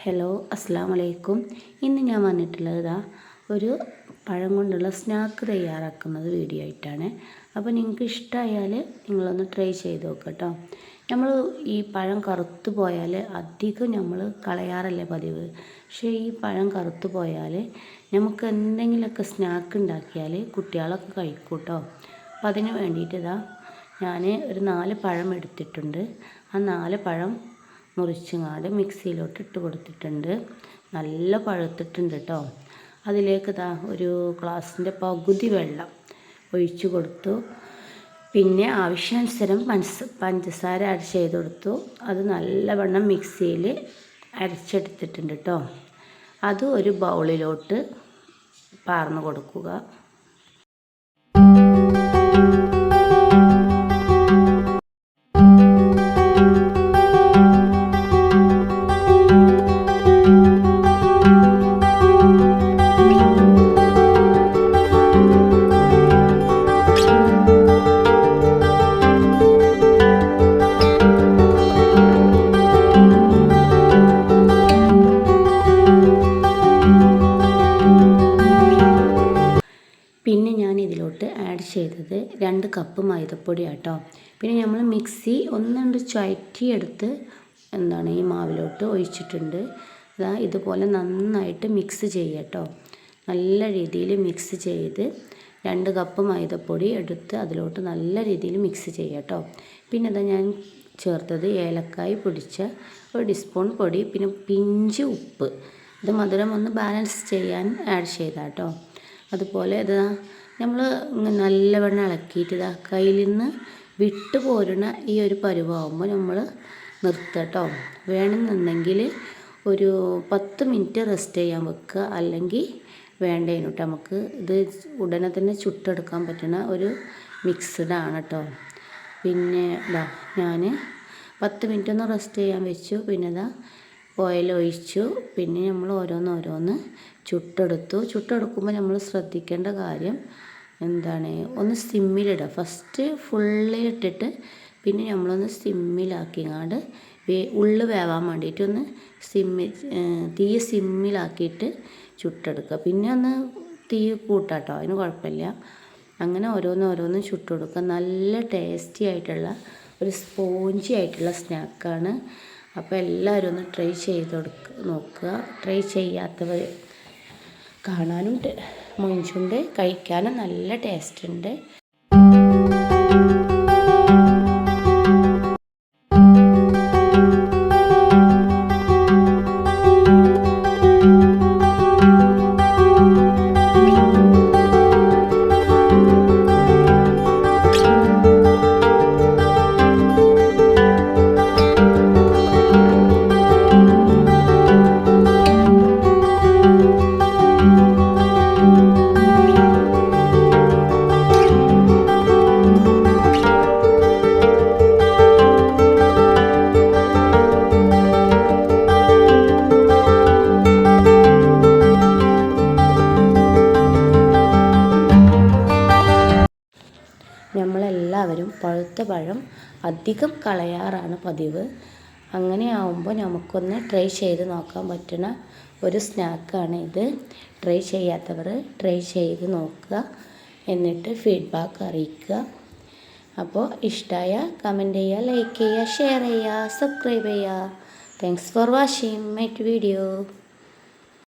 Hello അസ്സലാമു അലൈക്കും. ഇന്ന് ഞാൻ വന്നിട്ടുള്ളത് ഒരു പഴം കൊണ്ടുള്ള സ്നാക്ക് തയ്യാറാക്കുന്നത് വീഡിയോ ആയിട്ടാണ്. അപ്പോൾ നിങ്ങൾക്ക് ഇഷ്ടമായാൽ നിങ്ങളൊന്ന് ട്രൈ ചെയ്ത് നോക്കുക കേട്ടോ. നമ്മൾ ഈ പഴം കറുത്ത് പോയാൽ അധികം നമ്മൾ കളയാറല്ലേ പതിവ്. പക്ഷേ ഈ പഴം കറുത്ത് പോയാൽ നമുക്ക് എന്തെങ്കിലുമൊക്കെ സ്നാക്ക് ഉണ്ടാക്കിയാൽ കുട്ടികളൊക്കെ കഴിക്കും കേട്ടോ. അപ്പോൾ അതിന് വേണ്ടിയിട്ട് ഞാൻ ഒരു 4 പഴം എടുത്തിട്ടുണ്ട്. ആ 4 പഴം മുറിച്ചങ്ങാട് മിക്സിയിലോട്ട് ഇട്ട് കൊടുത്തിട്ടുണ്ട്. നല്ല പഴുത്തിട്ടുണ്ട് കേട്ടോ. അതിലേക്ക് ഒരു ഗ്ലാസിൻ്റെ പകുതി വെള്ളം ഒഴിച്ചു കൊടുത്തു. പിന്നെ ആവശ്യാനുസരണം പഞ്ചസാര ആഡ് ചെയ്ത് കൊടുത്തു. അത് നല്ലവണ്ണം മിക്സിയിൽ അരച്ചെടുത്തിട്ടുണ്ട് കേട്ടോ. അത് ഒരു ബൗളിലോട്ട് പാർന്ന് കൊടുക്കുക. പിന്നെ ഞാൻ ഇതിലോട്ട് ആഡ് ചെയ്തത് 2 കപ്പ് മൈദപ്പൊടി കേട്ടോ. പിന്നെ നമ്മൾ മിക്സി ഒന്നുകൊണ്ട് ചുഴറ്റിയെടുത്ത് ഈ മാവിലോട്ട് ഒഴിച്ചിട്ടുണ്ട്. ഇതുപോലെ നന്നായിട്ട് മിക്സ് ചെയ്യുക കേട്ടോ. നല്ല രീതിയിൽ മിക്സ് ചെയ്ത് 2 കപ്പ് മൈദപ്പൊടി എടുത്ത് അതിലോട്ട് നല്ല രീതിയിൽ മിക്സ് ചെയ്യുക കേട്ടോ. പിന്നെ ഞാൻ ചേർത്തത് ഏലക്കായ് പൊടിച്ച 1 ടീസ്പൂൺ പൊടി, പിന്നെ പിഞ്ച് ഉപ്പ്. ഇത് മധുരം ഒന്ന് ബാലൻസ് ചെയ്യാൻ ആഡ് ചെയ്താൽ കേട്ടോ. അതുപോലെ നമ്മൾ നല്ലവണ്ണം ഇളക്കിയിട്ട് കയ്യിൽ നിന്ന് വിട്ട് പോരുന്ന ഈ ഒരു പരുവാകുമ്പോൾ നമ്മൾ നിർത്തുക കേട്ടോ. വേണമെന്നുണ്ടെങ്കിൽ ഒരു 10 മിനിറ്റ് റെസ്റ്റ് ചെയ്യാൻ വെക്കുക. അല്ലെങ്കിൽ വേണ്ടതിന് കേട്ടോ. നമുക്ക് ഇത് ഉടനെ തന്നെ ചുട്ടെടുക്കാൻ പറ്റുന്ന ഒരു മിക്സ്ഡാണ് കേട്ടോ. പിന്നെ ഞാൻ 10 മിനിറ്റ് ഒന്ന് റെസ്റ്റ് ചെയ്യാൻ വെച്ചു. പിന്നെ ഓയിൽ ഒഴിച്ചു. പിന്നെ നമ്മൾ ഓരോന്ന് ചുട്ടെടുക്കുമ്പോൾ നമ്മൾ ശ്രദ്ധിക്കേണ്ട കാര്യം ഒന്ന് സിമ്മിലിടുക. ഫസ്റ്റ് ഫുള്ളിലിട്ടിട്ട് പിന്നെ നമ്മളൊന്ന് സിമ്മിലാക്കിങ്ങാണ്ട് ഉള്ളു വേവാൻ വേണ്ടിയിട്ട് ഒന്ന് തീ സിമ്മിലാക്കിയിട്ട് ചുട്ടെടുക്കുക. പിന്നെ ഒന്ന് തീ കൂട്ടാട്ടോ, അതിന് കുഴപ്പമില്ല. അങ്ങനെ ഓരോന്ന് ചുട്ടെടുക്കുക. നല്ല ടേസ്റ്റി ആയിട്ടുള്ള ഒരു സ്പോഞ്ചി ആയിട്ടുള്ള സ്നാക്കാണ്. അപ്പോൾ എല്ലാവരും ഒന്ന് ട്രൈ ചെയ്ത് നോക്കുക. ട്രൈ ചെയ്യാത്തവർ കാണാനും മൊഞ്ചുണ്ട്, കഴിക്കാനും നല്ല ടേസ്റ്റ് ഉണ്ട്. നമ്മളെല്ലാവരും പഴുത്ത പഴം അധികം കളയാറാണ് പതിവ്. അങ്ങനെ ആവുമ്പോൾ നമുക്കൊന്ന് ട്രൈ ചെയ്ത് നോക്കാൻ പറ്റുന്ന ഒരു സ്നാക്കാണ് ഇത്. ട്രൈ ചെയ്യാത്തവർ ട്രൈ ചെയ്ത് നോക്കുക. എന്നിട്ട് ഫീഡ്ബാക്ക് അറിയിക്കുക. അപ്പോൾ ഇഷ്ടമായ കമൻറ്റ് ചെയ്യുക, ലൈക്ക് ചെയ്യുക, ഷെയർ ചെയ്യുക, സബ്സ്ക്രൈബ് ചെയ്യുക. Thanks for watching my video.